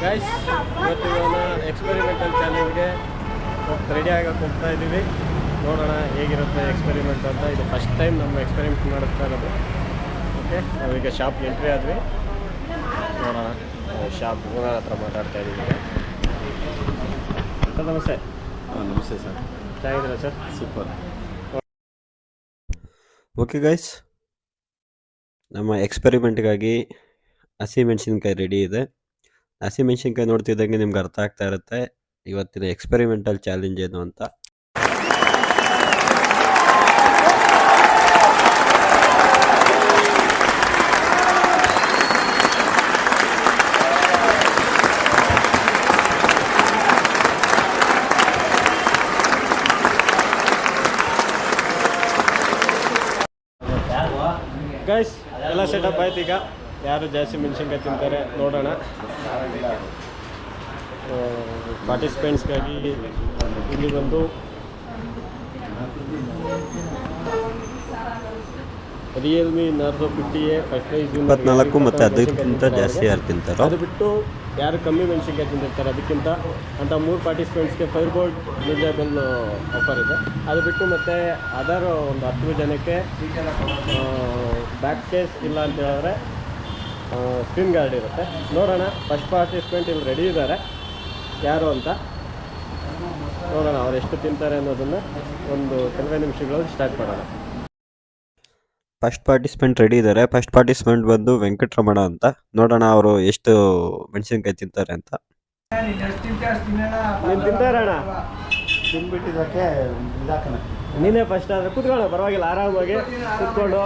Guys, ಇವತ್ತು experimental ಚಾಲೆಂಜ್ಗೆ ready ಆಗಕ್ಕೆ ಹೋಗ್ತಾ ಇದ್ದೀವಿ. ನೋಡೋಣ ಹೇಗಿರುತ್ತೆ ಎಕ್ಸ್ಪೆರಿಮೆಂಟ್ ಅಂತ. ಇದು ಫಸ್ಟ್ ಟೈಮ್ ನಮ್ಮ ಎಕ್ಸ್ಪೆರಿಮೆಂಟ್ ಮಾಡಿಸ್ತಾ ಇರೋದು. ಓಕೆ, ನಾವೀಗ ಶಾಪ್ ಎಂಟ್ರಿ ಆದ್ವಿ. ನೋಡೋಣ, ಶಾಪ್ ಓನರ್ ಹತ್ರ ಮಾತಾಡ್ತಾ ಇದ್ದೀವಿ. ಸರ್ ನಮಸ್ತೆ. ನಮಸ್ತೆ ಸರ್. ಚೆನ್ನಾಗಿದ್ದೀರಾ ಸರ್? ಸೂಪರ್. ಓಕೆ ಗೈಸ್, ನಮ್ಮ ಎಕ್ಸ್ಪೆರಿಮೆಂಟ್ಗಾಗಿ ಹಸಿಮೆಣ್ಸಿನ್ಕಾಯಿ ರೆಡಿ ಇದೆ. ಹಸಿಮೆಣ್ಸಿನ್ಕಾಯಿ ನೋಡ್ತಿದ್ದಂಗೆ ನಿಮ್ಗೆ ಅರ್ಥ ಆಗ್ತಾ ಇರುತ್ತೆ ಇವತ್ತಿನ ಎಕ್ಸ್ಪೆರಿಮೆಂಟಲ್ ಚಾಲೆಂಜ್ ಏನು ಅಂತ. ಗೈಸ್, ಎಲ್ಲ ಸೆಟಪ್ ಆಯ್ತು. ಈಗ ಯಾರು ಜಾಸ್ತಿ ಮೆಣಸಿನ್ಕಾಯಿ ತಿಂತಾರೆ ನೋಡೋಣ. ಪಾರ್ಟಿಸಿಪೆಂಟ್ಸ್ಗಾಗಿ ಇಲ್ಲಿ ಬಂದು ರಿಯಲ್ಮಿ ನಾರ್ಜೋ 50A 24 ಮತ್ತು ಅದಕ್ಕಿಂತ ಜಾಸ್ತಿ ಯಾರು ತಿಂತಾರೋ, ಅದು ಬಿಟ್ಟು ಯಾರು ಕಮ್ಮಿ ಮೆಣಸಿನ್ಕಾಯಿ ತಿಂದಿರ್ತಾರೆ ಅದಕ್ಕಿಂತ ಅಂತ 3 ಪಾರ್ಟಿಸಿಪೆಂಟ್ಸ್ಗೆ ಫೈರ್ಬೋಲ್ಟ್ ಯೂಸೇಬಲ್ ಆಫರ್ ಇದೆ. ಅದು ಬಿಟ್ಟು ಮತ್ತು ಅದರ್ ಒಂದು 10 ಜನಕ್ಕೆ ಬ್ಯಾಕ್ ಕೇಸ್ ಇಲ್ಲ ಅಂತ ಹೇಳಿದ್ರೆ ಸ್ಕ್ರೀನ್ ಗಾರ್ಡ್ ಇರುತ್ತೆ. ನೋಡೋಣ, ಫಸ್ಟ್ ಪಾರ್ಟಿಸಿಪೆಂಟ್ ಇಲ್ಲಿ ರೆಡಿ ಇದ್ದಾರೆ ಯಾರು ಅಂತ. ನೋಡೋಣ ಅವ್ರು ಎಷ್ಟು ತಿಂತಾರೆ ಅನ್ನೋದನ್ನು ಒಂದು ಕೆಲವೇ ನಿಮಿಷಗಳಲ್ಲಿ ಸ್ಟಾರ್ಟ್ ಮಾಡೋಣ. ಫಸ್ಟ್ ಪಾರ್ಟಿಸಿಪೆಂಟ್ ರೆಡಿ ಇದ್ದಾರೆ. ಫಸ್ಟ್ ಪಾರ್ಟಿಸಿಪೆಂಟ್ ಬಂದು ವೆಂಕಟರಮಣ ಅಂತ. ನೋಡೋಣ ಅವರು ಎಷ್ಟು ಮೆಣಸಿನ್ಕಾಯಿ ತಿಂತಾರೆ ಅಂತ. ನೀನು ತಿಂತಾರಣ್ಣ? ತಿನ್ಬಿಟ್ಟಿದ್ದಕ್ಕೆ ಇದಾಕಣ. ನೀನೇ ಫಸ್ಟ್ ಆದರೆ ಕೂತ್ಕೊಳ್ಳೋ, ಪರವಾಗಿಲ್ಲ, ಆರಾಮಾಗಿ ಕೂತ್ಕೊಂಡು.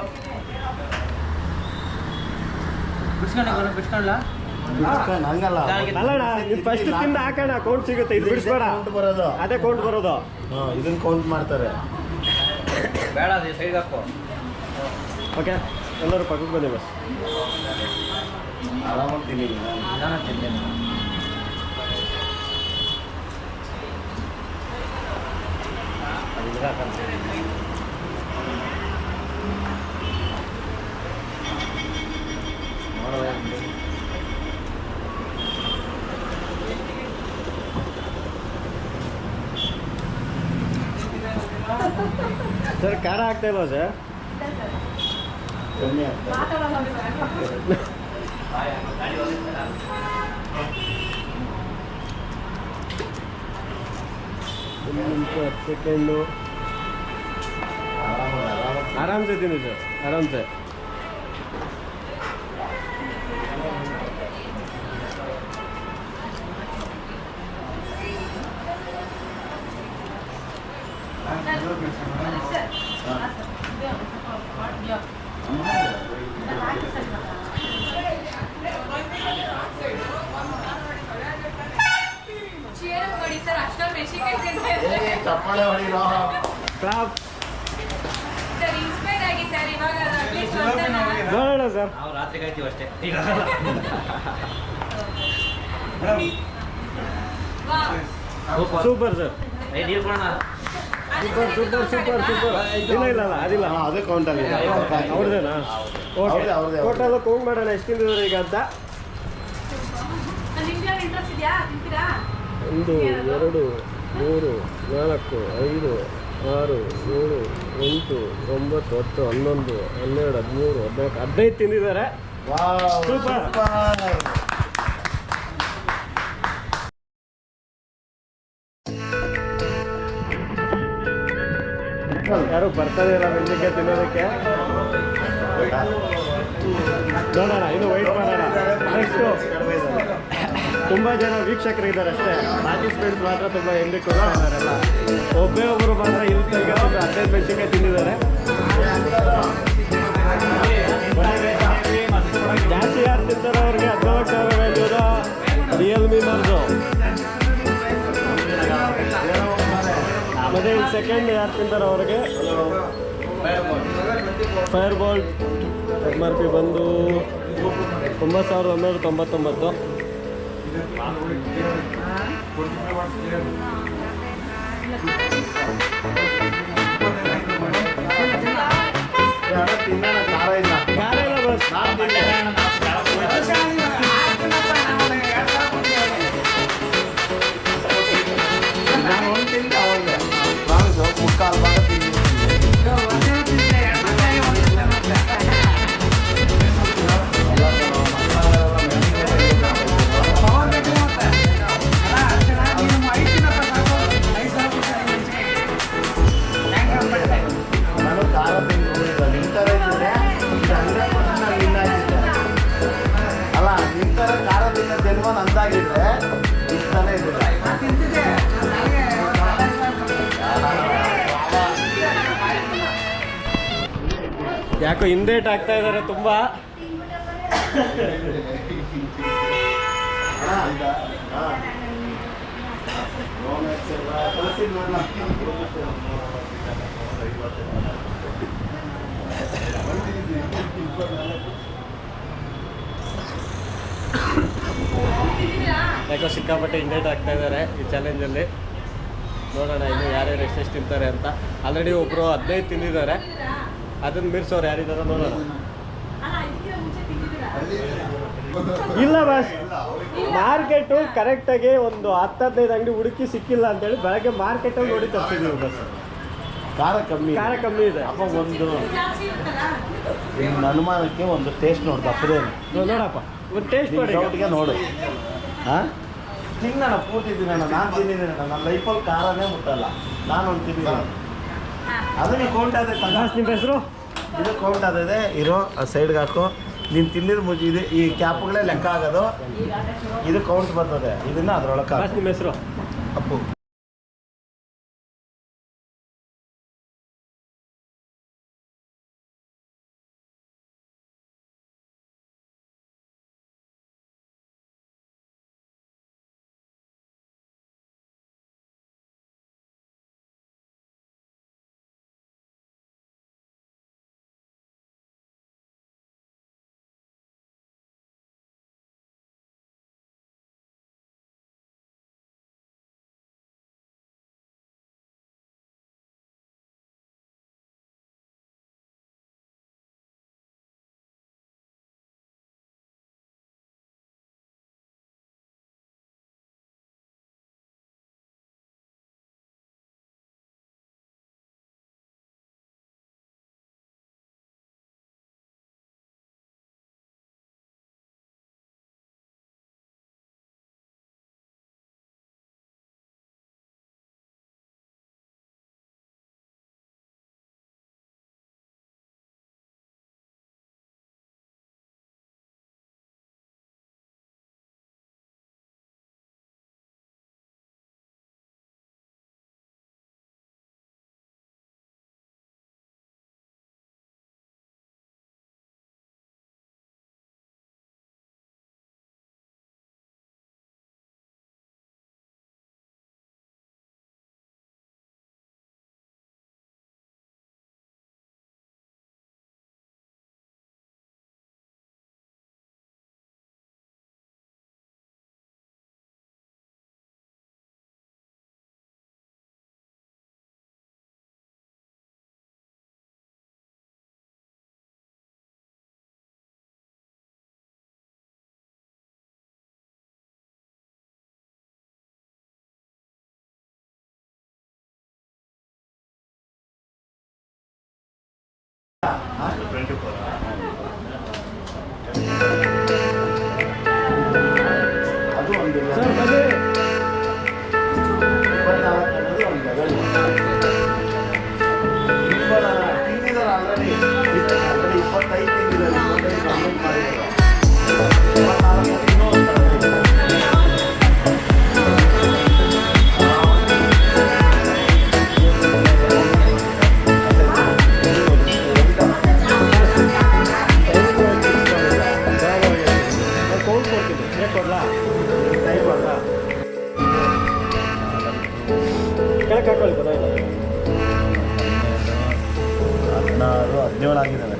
ಹಂಗಲ್ಲ ಅಲ್ಲಣ್ಣ, ನೀವು ಫಸ್ಟ್ ತಿಂದು ಹಾಕೋಣ, ಕೌಂಟ್ ಸಿಗುತ್ತೆ. ಇದು ಬಿಡಿಸ್ಬೇಡ, ಬರೋದು ಅದೇ ಕೌಂಟ್ ಬರೋದು. ಇದನ್ನ ಕೌಂಟ್ ಮಾಡ್ತಾರೆ. ಬೇಡ, ಸೈಡ್ ಹಾಕೋ. ಓಕೆ, ಎಲ್ಲರೂ ಪಕ್ಕಕ್ಕೆ ಬನ್ನಿ ಬಸ್. ಆರಾಮಾಗಿ ತಿನ್ನಿ. ನಾನು ತಿಂತೇನೆ. ಸರ್, ಖಾರ ಆಗ್ತಾ ಇಲ್ವಾ ಸರ್? ಕಮ್ಮಿ ಆಗ್ತದೆ. ಒಂದು ನಿಮಿಷ, 10 ಸೆಕೆಂಡು. ಆರಾಮ್ಸೆ ತಿನ್ನಿ ಸರ್, ಆರಾಮ್ಸೆ. ಚಪ್ಪಾಳೆ ಹೊಡಿರೋ. ಕ್ಲಾಪ್. ನಾವು ನೋಡೋಣ ಸರ್. ರಾತ್ರಿ ಕಾಯ್ತೀವಿ ಅಷ್ಟೇ. ಸೂಪರ್ ಸರ್, ನೀರು ಕೊಡೋಣ. Super super super super. ಇಲ್ಲ ಇಲ್ಲ ಅಲ್ಲ, ಅದಿಲ್ಲ, ಅದೇ ಕೌಂಟ್ ಆಗಿದೆ. ಅವ್ರದ್ದೇನಾ? ಓಕೆ, ಅವ್ರದ್ದೇ. ಟೋಟಲ್ ಕೌಂಟ್ ಮಾಡೋಣ ಎಷ್ಟು ತಿಂದಿದ್ದಾರೆ ಈಗ ಅಂತ. 1 2 3 4 5 6 7 8 9 10 11 12 13 14 15 ತಿಂದಿದ್ದಾರೆ. ಸೂಪರ್. ಯಾರು ಬರ್ತಾನೆ ಇಲ್ಲ ಮೆಣಸಿನ್ಕಾಯಿ ತಿನ್ನೋದಕ್ಕೆ. ನೋಡೋಣ, ಇನ್ನು ವೆಯ್ಟ್ ಮಾಡೋಣ. ನೆಕ್ಸ್ಟು ತುಂಬ ಜನ ವೀಕ್ಷಕರಿದ್ದಾರೆ ಅಷ್ಟೇ, ಪಾರ್ಟಿಸಿಪೆಂಟ್ಸ್ ಮಾತ್ರ ತುಂಬ ಹೆಂಡಕ್ಕೆ ಇದ್ದಾರೆಲ್ಲ. ಒಬ್ಬರೇ ಒಬ್ಬರು ಮಾತ್ರ ಇಲ್ಲಿ ಈಗ ಒಂದು 15 ಮೆಣಸಿನ್ಕಾಯಿ ತಿಂದಿದ್ದಾರೆ. ಜಾಸ್ತಿ ಯಾರು ತಿಂತಾರೋ ಅವ್ರಿಗೆ 14,000 ವ್ಯಾಲ್ಯೂದ ರಿಯಲ್ಮಿ ನಾರ್ಜೋ. ಮತ್ತೆ ಇಲ್ಲಿ ಸೆಕೆಂಡ್ ಯಾರು ತಿಂತಾರೋ ಅವ್ರಿಗೆ ಫೈರ್ಬೋಲ್ಟ್ MRP ಬಂದು 9,999. ಖಾರ ಇಲ್ಲ ಬಸ್. ಥರ ಕಾರದಿಂದ ಜನ್ಮ ನಂದಾಗಿದ್ರೆ ಇಷ್ಟನೇ ಇದ್ದಿಲ್ಲ. ಯಾಕೋ ಹಿಂದೇಟ್ ಆಗ್ತಾ ಇದ್ದಾರೆ ತುಂಬ. ಯಾಕೋ ಸಿಕ್ಕಾಪಟ್ಟೆ ಹಿಂದೇಟ್ ಆಗ್ತಾ ಇದ್ದಾರೆ ಈ ಚಾಲೆಂಜಲ್ಲಿ. ನೋಡೋಣ ಇನ್ನು ಯಾರ್ಯಾರು ಎಷ್ಟೆಷ್ಟು ತಿಂತಾರೆ ಅಂತ. ಆಲ್ರೆಡಿ ಒಬ್ಬರು 15 ತಿಂದಿದ್ದಾರೆ. ಅದನ್ನು ಮೀರ್ಸೋರು ಯಾರಿದಾರ ನೋಡೋಣ. ಇಲ್ಲ ಬಸ್, ಮಾರ್ಕೆಟು ಕರೆಕ್ಟಾಗಿ ಒಂದು 10-15 ಅಂಗಡಿ ಹುಡುಕಿ ಸಿಕ್ಕಿಲ್ಲ ಅಂತೇಳಿ ಬೆಳಗ್ಗೆ ಮಾರ್ಕೆಟಲ್ಲಿ ನೋಡಿ ತರಿಸಿದ್ದೀವಿ ಬಸ್. ಖಾರ ಕಮ್ಮಿ ಇದೆ. ಅಪ್ಪ ಒಂದು ನಿಮ್ಮ ಅನುಮಾನಕ್ಕೆ ಒಂದು ಟೇಸ್ಟ್ ನೋಡ್ದು ಅಪ್ಪದೇನು ನೋಡಪ್ಪ, ಒಂದು ಟೇಸ್ಟ್ ಮಾಡಿ ಡೌಟ್ಗೆ ನೋಡು. ಹಾಂ ತಿನ್ನೋಣ, ಪೂರ್ತಿ ತಿನ್ನೋಣ. ನಾನು ತಿಂದಿದ್ದೀನಿ, ನನ್ನ ಲೈಫಲ್ಲಿ ಖಾರನೇ ಮುಟ್ಟಲ್ಲ. ನಾನು ಒಂದು ತಿಂದಿದ್ದೀನಿ. ಅದನ್ನು ಕೌಂಟ್ ಆದ ನಿಮ್ಮ ಹೆಸರು ಇದು ಕೌಂಟ್ ಆದಿದೆ. ಇರೋ ಆ ಸೈಡ್ಗೆ ಹಾಕು. ನೀನು ತಿಂದಿದ್ದು ಮುಗಿದಿದೆ. ಈ ಕ್ಯಾಪ್ಗಳೇ ಲೆಕ್ಕ ಆಗೋದು. ಇದು ಕೌಂಟ್ ಬರ್ತದೆ. ಇದನ್ನು ಅದರೊಳಗೆ ಹಾಕು. ನಿಮ್ಮ ಹೆಸರು ಅಪ್ಪು. ಅದು ಒಂದು ಸರ್ ಬನ್ನಿ. 24 ಅನ್ನೋದು ಒಂದು ಲೆವೆಲ್. ತಿಂದಿದ್ದಾರೆ ಆಲ್ರೆಡಿ 25 ತಿಂದಿದ್ದಾರೆ. 25 ಕಂಪ್ಲೀಟ್ ಮಾಡಿದ್ದಾರೆ. 24 ಇನ್ನೂ ಒಂದು ಕೆಳಕ್ಕೆ ಹಾಕೊಳ್ಳಿ ಬರೋಲ್ಲ. 16, 17 ಆಗಿದ್ದಾವೆ.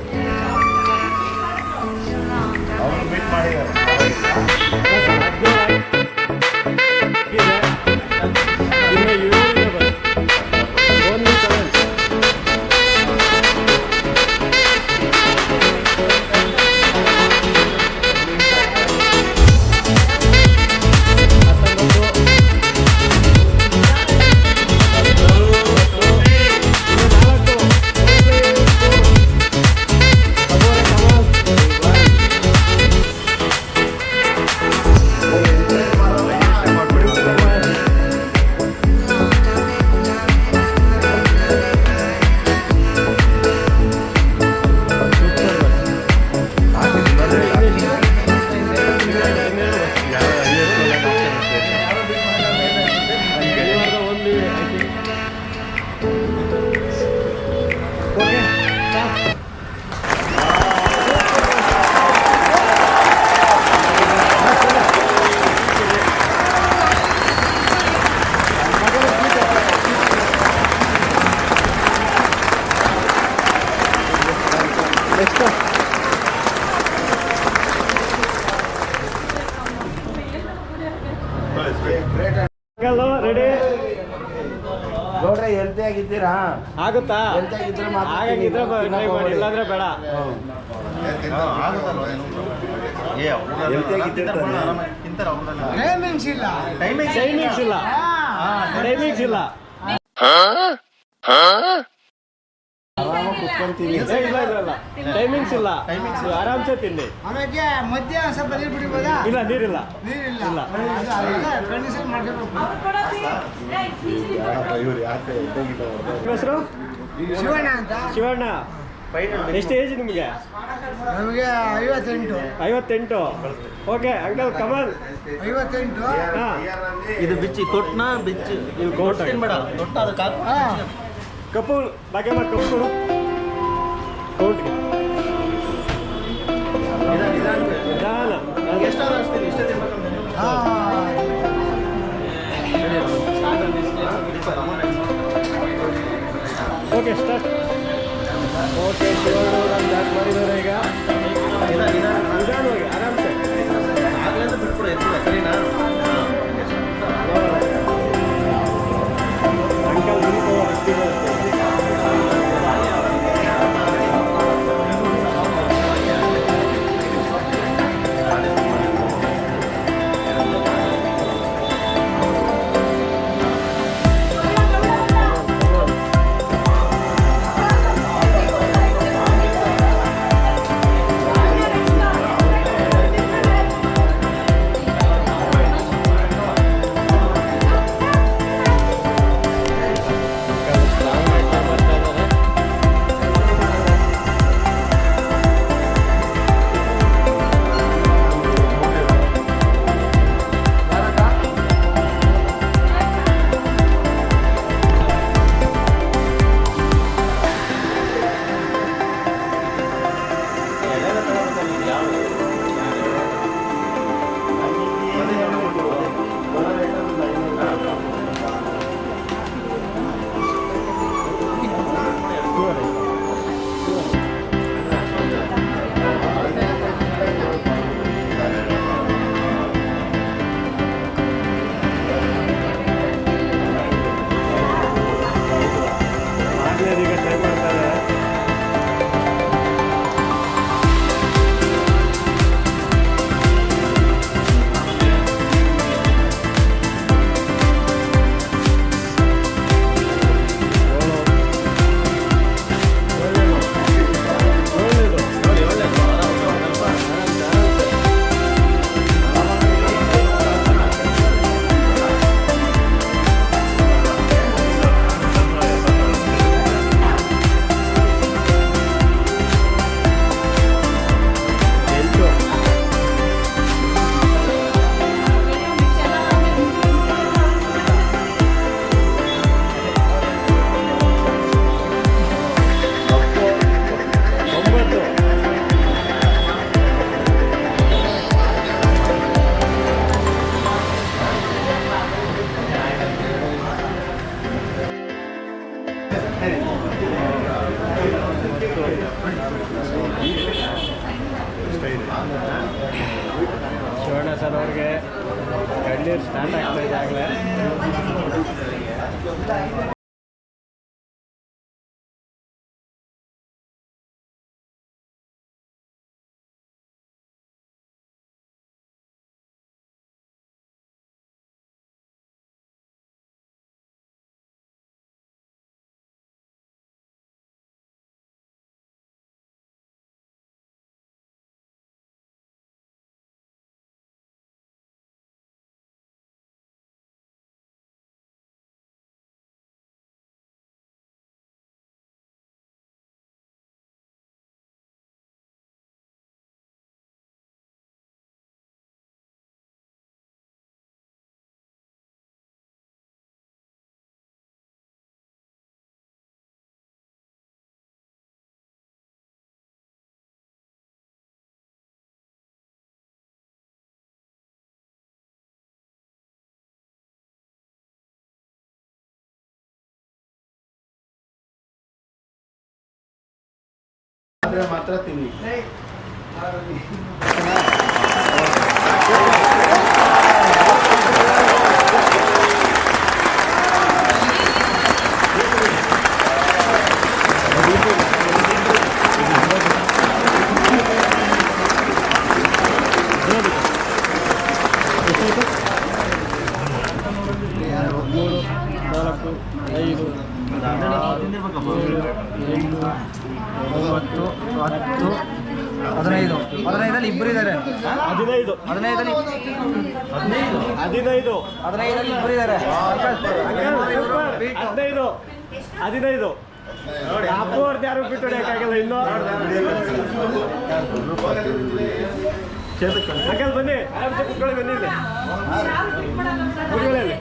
ಅವರು ಮೀಟ್ ಮಾಡಿದ್ದಾರೆ. ರೆಡಿ ನೋಡ್ರೆ ಹೆಲ್ತಿ ಆಗಿದ್ದೀರಾ? ಆಗುತ್ತಾ? ಹೆಲ್ತಿ ಆಗಿದ್ರೆ ಮಾತ್ರ ಹಾಗಾಗಿದ್ರೆ ತಿನ್ನಕ್ಕೆ ಟ್ರೈ ಮಾಡಿ, ಹೋಗ್ಬೇಡಿ. ಇಲ್ಲಾಂದ್ರೆ ಬೇಡ. ಹೆಲ್ತಿ ಆಗಿದ್ದರೆ ಟೈಮಿಂಗ್ಸ್ ಇಲ್ಲ. ಟೈಮಿಂಗ್ಸ್ ಇಲ್ಲ. ಟೈಮಿಂಗ್ಸ್ ಇಲ್ಲ. ಆರಾಮಾಗಿ ಕುತ್ಕೊಂತೀನಿ. ಇಲ್ಲ ಇಲ್ಲ ಇಲ್ಲ ಟೈಮಿಂಗ್ಸ್ ಇಲ್ಲ. ಆರಾಮ್ಸೆ ತಿನ್ನಿ. ಆಮೇಲೆ ಮಧ್ಯ ಸ್ವಲ್ಪ ನೀರು ಬಿಡಿಬೋದಾ? ಇಲ್ಲ ನೀರಿಲ್ಲ. ನೀರಿಲ್ಲ. ಇಲ್ಲ. ಅದೆಲ್ಲ ಕಂಡೀಷನ್ ಮಾಡ್ಕೋಬೇಕು. ಯಾರಪ್ಪ ಇವ್ರು ಯಾಕೆ ಇದ್ದಾಗಿಲ್ಲ ನಿಮ್ಮ ಹೆಸರು? ಶಿವಣ್ಣ ಅಂತ. ಶಿವಣ್ಣ. ಎಷ್ಟು ಏಜ್ ನಿಮಗೆ? ನಮಗೆ 58. 58. Okay uncle Kamal. 58. ಹಾಂ ಇದು ಬಿಚ್ಚಿ ತೊಟ್ನ ಬಿಚ್ಚಿ ಇದು ಕೌಂಟ್ ಆಗಿ. ಬೇಡ ತೊಟ್ಟ ಅದಕ್ಕೆ ಹಾಕು. ಕಪ್ಪು ಬಾಕಿ ಮಾಡಿ ಕಪ್ಪು ಕೊಡು ಕೌಂಟ್ಗೆ. ನಿಧಾನ. ನಂಗೆ ಎಷ್ಟಾದ್ರೂ ಅಷ್ಟೇ ಇಷ್ಟೇ ತಿನ್ಬೇಕಂತ. Okay start. Okay Shivanna start ಮಾಡಿದ್ದಾರೆ ಈಗ. ನಿಧಾನವಾಗಿ ಆರಾಮ್ಸೆ ಆಗ್ಲಿಂದ ಬಿಟ್ಬಿಡು ಎತ್ತಿಲ್ಲ ಸರಿನಾ? ಅಂಕಲ್ ನಿಂತು ಹತ್ತಿರ ಈಗ ಟ್ರೈ ಮಾಡ್ತಾರೆ. ಶಿವಣ್ಣ ಸರ್ ಅವ್ರಿಗೆ ಕಣ್ಣೀರು ಸ್ಟಾರ್ಟ್ ಆಗ್ತಾ ಇದೆ ಆಗಲೇ. ಮಾತ್ರ ತಿನ್ನಿ. ಎಷ್ಟಾಯಿತು? 3, 4, 5, 6, 7, 8, 9, 10, 15. 15ರಲ್ಲಿ ಇಬ್ಬರು ಇದ್ದಾರೆ. 15. 15ರಲ್ಲಿ 15. 15ರಲ್ಲಿ ಇಬ್ಬರು ಇದ್ದಾರೆ. 15. ಅಪ್ಪು ಅವ್ರದ್ದು ಯಾರು ಬಿಟ್ಟು ಹೊಡೆಯೋಕ್ಕಾಗಲ್ಲ ಇನ್ನು. ಅಂಕಲ್ ಬನ್ನಿ, ಆರಾಮ್ಸೆ ಕುತ್ಕೊಳ್ಳಿ, ಬನ್ನಿ ಇಲ್ಲಿ ಕುತ್ಕೊಳ್ಳಿ ಅಲ್ಲಿ.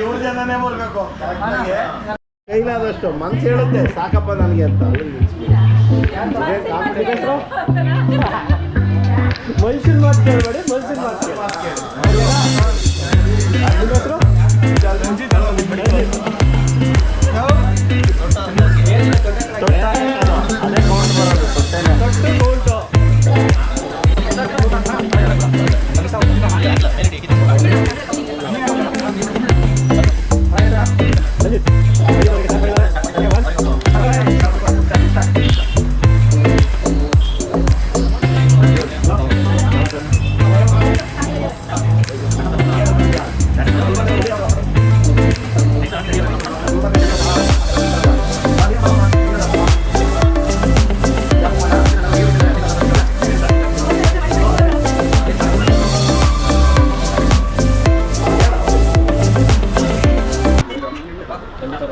ಇವ್ರ ಜನನೇ ಬರ್ಬೇಕು ಕೈಲಾದಷ್ಟು ಮನ್ಸು ಹೇಳುತ್ತೆ ಸಾಕಪ್ಪ ನನಗೆ ಅಂತ. ಮನುಷ್ಯನ ಮಾತು ಕೇಳಬೇಡಿ, ಮನುಷ್ಯನ ಮಾತು ಕೇಳಿ. ನಿಮ್ಮ ಹೆಸರು? ಅದೇ ಕೌಂಟ್ ಬರೋದು ತೊಟ್ಟು ಕೌಂಟು.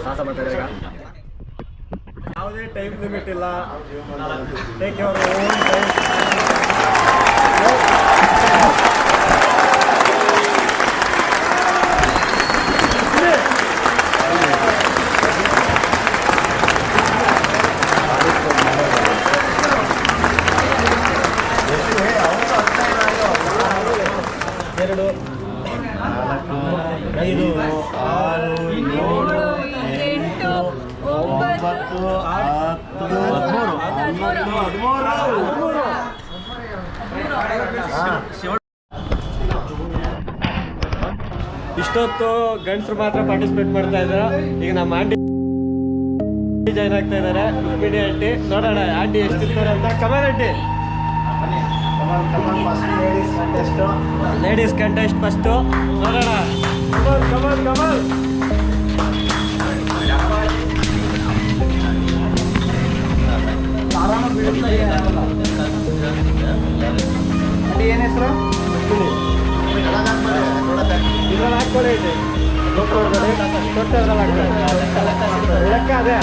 ಸಾಹಸ ಮಾಡ್ತಾ ಇದ್ದಾರೆ. ಯಾವುದೇ ಟೈಮ್ ಲಿಮಿಟ್ ಇಲ್ಲ. Take your own time. ಎರಡು 4 5 6 7 ಇಷ್ಟೊತ್ತು ಗಂಡಸರು ಮಾತ್ರ ಪಾರ್ಟಿಸಿಪೇಟ್ ಮಾಡ್ತಾ ಇದ್ದಾರೆ. ಈಗ ನಮ್ಮ ಆಂಟಿ ಜಾಯ್ನ್ ಆಗ್ತಾ ಇದ್ದಾರೆ. ರುಕ್ಮಿಣಿ ಆಂಟಿ, ನೋಡೋಣ ಆಂಟಿ ಎಷ್ಟಿರ್ತಾರೆ ಅಂತ. Kamal aunty, ladies contest first ನೋಡೋಣ. ಕಮಲ್ ಕಮಲ್ ಏನು ಹೆಸರು? ಇದ್ರಲ್ಲಿ ಹಾಕ್ಕೊಳ್ಳಿ ಇದೆ ತೊಟ್ಟದ್ರಲ್ಲಿ ಹಾಕ್ಕೊಳ್ಳಿ ಲೆಕ್ಕ ಅದೇ.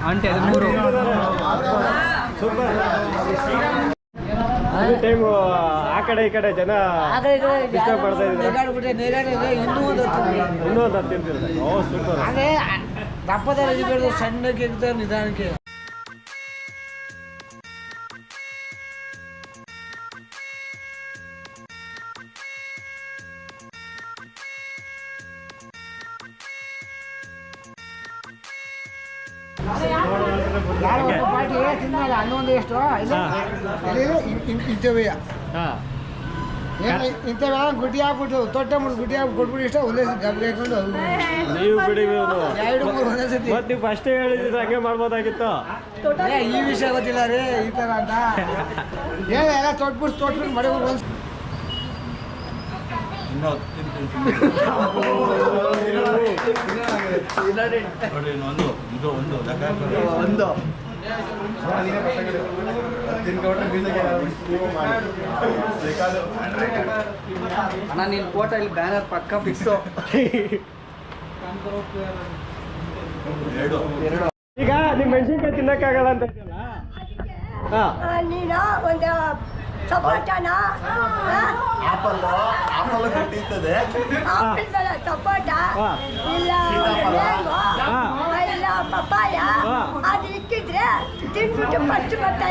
Aunty 13 super. ಅದು ಟೈಮ್ ಹಾಕ ಈ ಕಡೆ ಜನ ಡಿಸ್ಟರ್ಬ್ ಮಾಡ್ತಾ ಇದ್ದಾರೆ. ಇನ್ನೂ ಒಂದು ಹತ್ತು ತಿಂತಿದ್ದಾರೆ. ಓ ಸೂಪರ್. ದಪ್ಪದಲ್ಲಿ ಇರಬೇಕು, ಸಣ್ಣಕ್ಕೆ ಇರ್ತಾರೆ ನಿಧಾನಕ್ಕೆ. ಯಾರು ಒಂದು ಪಾರ್ಟಿ ತಿನ್ನಲ್ಲ, ಅನ್ನೊಂದು ಎಷ್ಟು ಇಂಥವೇ ಹಾಂ ಇಂಥವೆಲ್ಲ ಗುಡ್ಡಿ ಹಾಕ್ಬಿಟ್ಟು ತೊಟ್ಟೆ ಮುಟ್ಟು ಗುಡ್ಡಿ ಹಾಕಿ ಕೊಟ್ಬಿಟ್ಟು ಇಷ್ಟ ಒಂದೇ ಸತಿ ಗಬ್ಬೆ ಹಾಕೊಂಡು ನೀವು ಬಿಡಿ ಎರಡು ಮೂರು ಒಂದೇ ಸತಿ. ಮತ್ತೆ ನೀವು ಫಸ್ಟೇ ಹೇಳಿದ್ರೆ ಹಂಗೆ ಮಾಡ್ಬೋದಾಗಿತ್ತು. ಈ ವಿಷಯ ಗೊತ್ತಿಲ್ಲ ರೀ ಈ ಥರ ಅಂತ ಎಲ್ಲ ತೊಟ್ಬಿಟ್ಟು ಮಳೆ ಒಂದು ಅಣ್ಣ ನೀನು ಫೋಟೋ ಇಲ್ಲಿ ಬ್ಯಾನರ್ ಪಕ್ಕ ಫಿಕ್ಸು. ಈಗ ನಿಮ್ಮ ಮೆಣಸಿನ್ಕಾಯಿ ತಿನ್ನಕ್ಕಾಗಲ್ಲ ಅಂತ ಇದೆಯಲ್ಲ. ಹಾಂ ನೀನು ಒಂದು ಸಪೋಟನ ಆಪಲ್ ಹಿಡಿತದೆ. ಆಪಲ್ ಬೇಡ, ಸಪೋಟ ಇಲ್ಲ ಮ್ಯಾಂಗೋ ಇಲ್ಲ ಪಪ್ಪಾಯ ಅದು ಇಕ್ಕಿದ್ರೆ ತಿನ್ಬಿಟ್ಟು ಫಸ್ಟ್ ಬರ್ತಾ